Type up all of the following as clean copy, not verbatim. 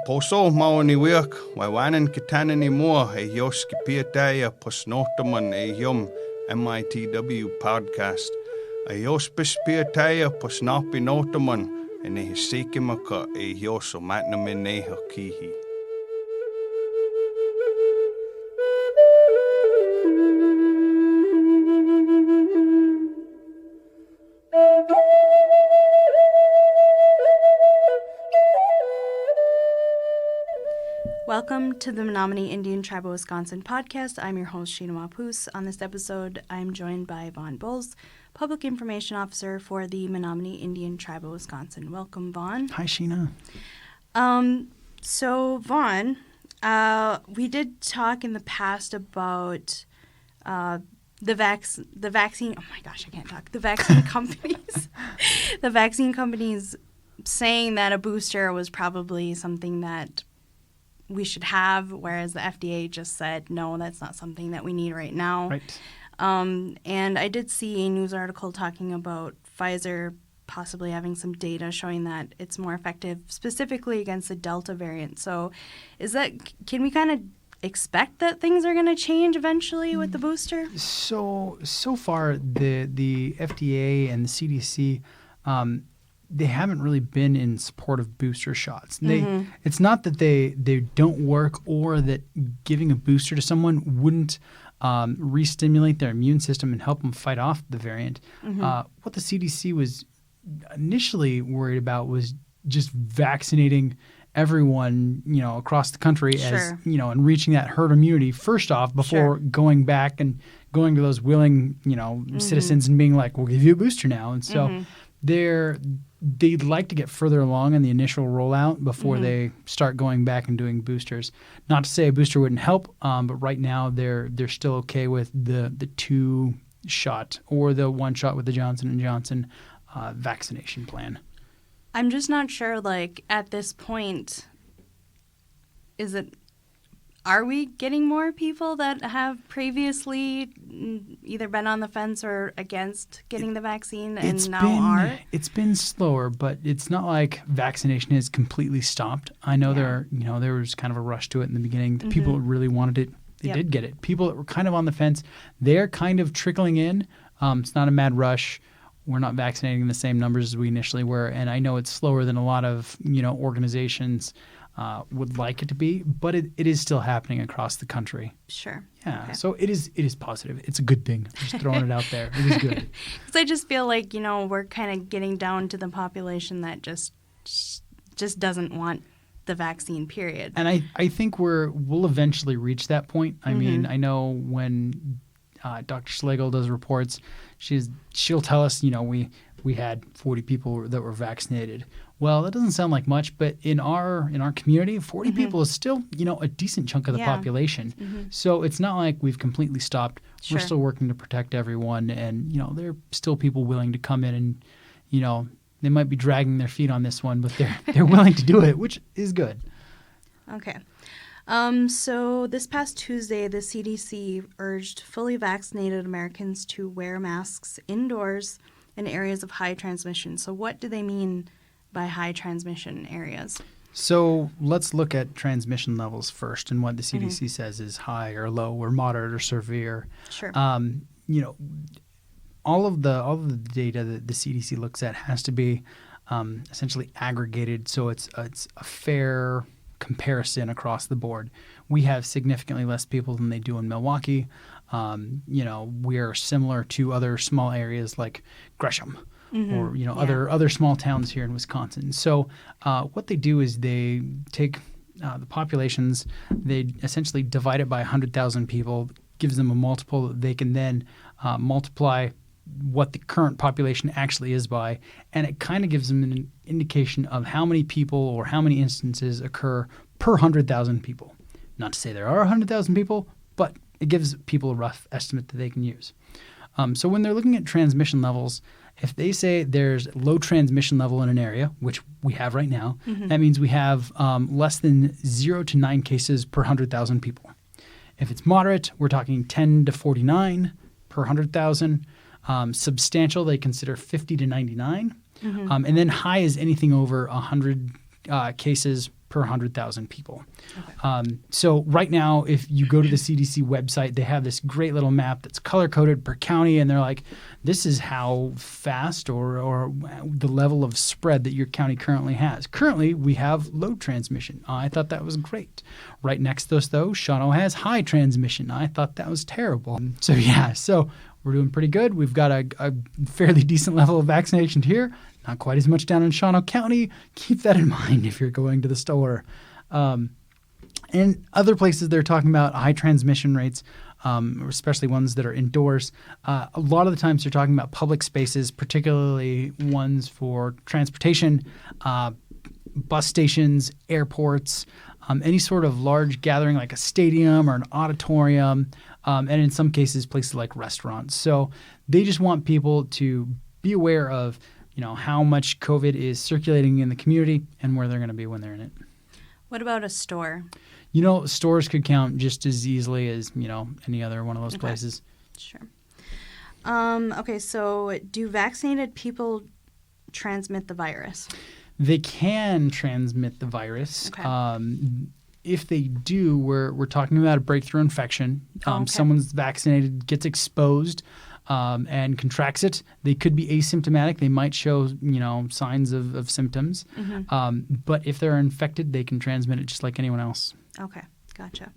Poso maoni wiak, waiwanan kitanan ni mua e yoski piataya posnotaman e yum MITW Podcast. A yospis piataya posnapi notaman e ne hisikimaka e yoso matnamin e hakihi. Welcome to the Menominee Indian Tribe of Wisconsin podcast. I'm your host, Sheena Mapus. On this episode, I'm joined by Vaughn Bowles, Public Information Officer for the Menominee Indian Tribe of Wisconsin. Welcome, Vaughn. Hi, Sheena. So, Vaughn, we did talk in the past about the vaccine. Oh my gosh, I can't talk. The vaccine companies. The vaccine companies saying that a booster was probably something that we should have, whereas the FDA just said, no, that's not something that we need right now. Right. And I did see a news article talking about Pfizer possibly having some data showing that it's more effective specifically against the Delta variant. So can we kind of expect that things are going to change eventually with the booster? So far, the FDA and the CDC, they haven't really been in support of booster shots. It's not that they don't work or that giving a booster to someone wouldn't re-stimulate their immune system and help them fight off the variant. What the CDC was initially worried about was just vaccinating everyone, across the country as, and reaching that herd immunity first off before going back and going to those willing, citizens and being like, we'll give you a booster now. And so they'd like to get further along in the initial rollout before they start going back and doing boosters. Not to say a booster wouldn't help, but right now they're still okay with the 2-shot or the 1-shot with the Johnson & Johnson vaccination plan. I'm just not sure, at this point, are we getting more people that have previously either been on the fence or against getting the vaccine and now are? It's been slower, but it's not like vaccination has completely stopped. I know there was kind of a rush to it in the beginning. The people that really wanted it, they did get it. People that were kind of on the fence, they're kind of trickling in. It's not a mad rush. We're not vaccinating in the same numbers as we initially were, and I know it's slower than a lot of organizations would like it to be, but it is still happening across the country. Sure. Yeah. Okay. So it is positive. It's a good thing. I'm just throwing it out there. It is good. Because I just feel like, we're kind of getting down to the population that just doesn't want the vaccine, period. And I think we'll eventually reach that point. I mean, I know when Dr. Schlegel does reports, she'll tell us, we had 40 people that were vaccinated. Well, that doesn't sound like much, but in our community, 40 people is still, a decent chunk of the population. So it's not like we've completely stopped. Sure. We're still working to protect everyone, and there are still people willing to come in and, they might be dragging their feet on this one, but they're willing to do it, which is good. Okay. So this past Tuesday, the CDC urged fully vaccinated Americans to wear masks indoors in areas of high transmission. So what do they mean by high transmission areas? So let's look at transmission levels first, and what the CDC says is high or low or moderate or severe. Sure. All of the data that the CDC looks at has to be essentially aggregated, so it's a fair comparison across the board. We have significantly less people than they do in Milwaukee. We're similar to other small areas like Gresham or other small towns here in Wisconsin. So what they do is they take the populations, they essentially divide it by 100,000 people, gives them a multiple that they can then multiply what the current population actually is by, and it kind of gives them an indication of how many people or how many instances occur per 100,000 people. Not to say there are 100,000 people, but it gives people a rough estimate that they can use. So when they're looking at transmission levels, if they say there's low transmission level in an area, which we have right now, that means we have less than 0 to 9 cases per 100,000 people. If it's moderate, we're talking 10 to 49 per 100,000. Substantial, they consider 50 to 99. And then high is anything over 100 cases per per 100,000 people. Okay. So right now, if you go to the CDC website, they have this great little map that's color-coded per county, and they're like, this is how fast or the level of spread that your county currently has. Currently, we have low transmission. I thought that was great. Right next to us, though, Shawano has high transmission. I thought that was terrible. So we're doing pretty good. We've got a fairly decent level of vaccination here. Not quite as much down in Shawano County. Keep that in mind if you're going to the store. And other places they're talking about high transmission rates, especially ones that are indoors. A lot of the times they're talking about public spaces, particularly ones for transportation, bus stations, airports, any sort of large gathering like a stadium or an auditorium, and in some cases places like restaurants. So they just want people to be aware of how much COVID is circulating in the community and where they're going to be when they're in it. What about a store? Stores could count just as easily as, any other one of those places. Sure. Okay, so do vaccinated people transmit the virus? They can transmit the virus. Okay. If they do, we're talking about a breakthrough infection. Okay. Someone's vaccinated, gets exposed, and contracts it. They could be asymptomatic. They might show, signs of symptoms. Mm-hmm. But if they're infected, they can transmit it just like anyone else. Okay, gotcha.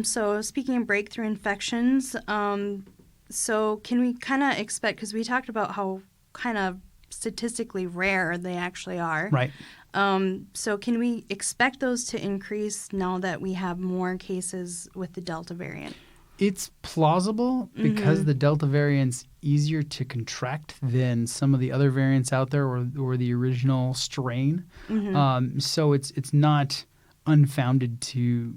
So speaking of breakthrough infections, so can we kind of expect, because we talked about how kind of statistically rare they actually are. Right. So can we expect those to increase now that we have more cases with the Delta variant? It's plausible because the Delta variant's easier to contract than some of the other variants out there or the original strain. So it's not unfounded to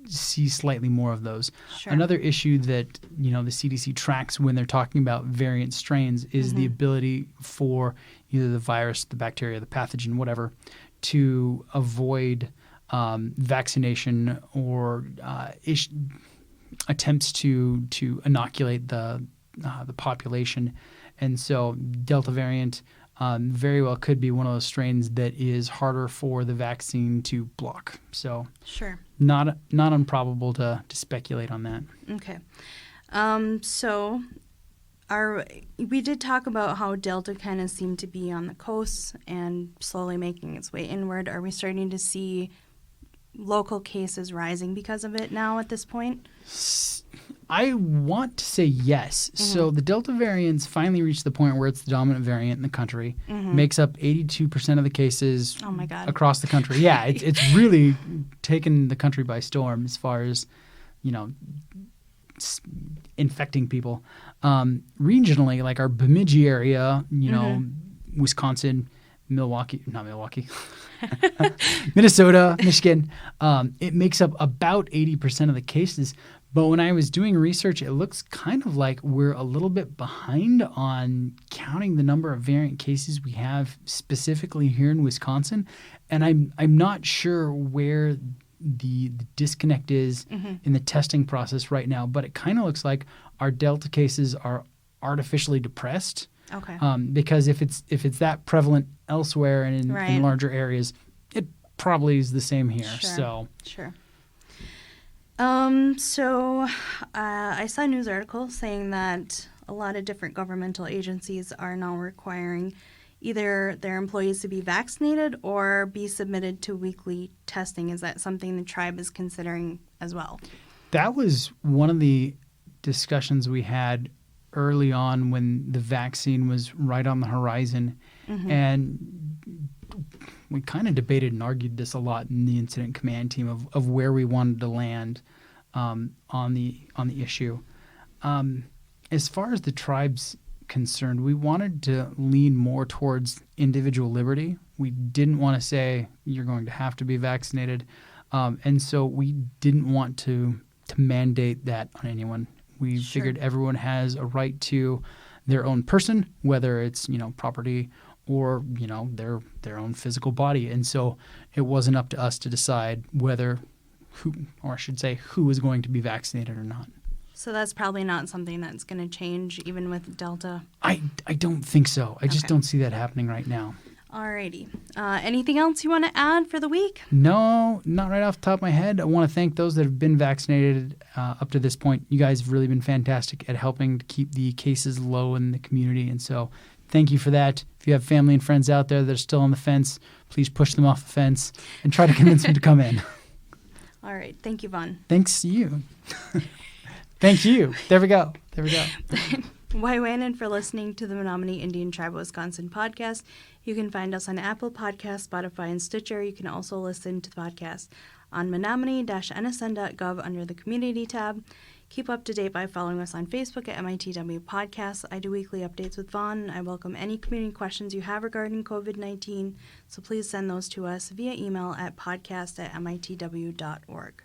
see slightly more of those. Sure. Another issue that the CDC tracks when they're talking about variant strains is the ability for either the virus, the bacteria, the pathogen, whatever, to avoid vaccination or attempts to inoculate the population. And so Delta variant very well could be one of those strains that is harder for the vaccine to block. So sure, not improbable to speculate on that. Okay. So we did talk about how Delta kind of seemed to be on the coast and slowly making its way inward. Are we starting to see local cases rising because of it now at this point? I want to say yes. So the Delta variant's finally reached the point where it's the dominant variant in the country, makes up 82% of the cases across the country. Yeah, it's really taken the country by storm as far as, infecting people. Regionally, like our Bemidji area, Wisconsin, Minnesota, Michigan, it makes up about 80% of the cases. But when I was doing research, it looks kind of like we're a little bit behind on counting the number of variant cases we have specifically here in Wisconsin. And I'm not sure where the disconnect is in the testing process right now, but it kind of looks like our Delta cases are artificially depressed. Okay. Because if it's that prevalent elsewhere and in larger areas, it probably is the same here. Sure. So I saw a news article saying that a lot of different governmental agencies are now requiring either their employees to be vaccinated or be submitted to weekly testing. Is that something the tribe is considering as well? That was one of the discussions we had early on when the vaccine was right on the horizon. And we kind of debated and argued this a lot in the incident command team of where we wanted to land on the issue. As far as the tribe's concerned, we wanted to lean more towards individual liberty. We didn't want to say you're going to have to be vaccinated. And so we didn't want to mandate that on anyone. We figured everyone has a right to their own person, whether it's, property or, their own physical body. And so it wasn't up to us to decide who is going to be vaccinated or not. So that's probably not something that's going to change even with Delta? I don't think so. I just don't see that happening right now. Alrighty. Anything else you want to add for the week? No, not right off the top of my head. I want to thank those that have been vaccinated up to this point. You guys have really been fantastic at helping to keep the cases low in the community. And so thank you for that. If you have family and friends out there that are still on the fence, please push them off the fence and try to convince them to come in. All right. Thank you, Vaughn. Thanks to you. Thank you. There we go. Waiwanan for listening to the Menominee Indian Tribe of Wisconsin podcast. You can find us on Apple Podcasts, Spotify, and Stitcher. You can also listen to the podcast on menominee-nsn.gov under the Community tab. Keep up to date by following us on Facebook at MITW Podcast. I do weekly updates with Vaughn. I welcome any community questions you have regarding COVID-19, so please send those to us via email at podcast@mitw.org.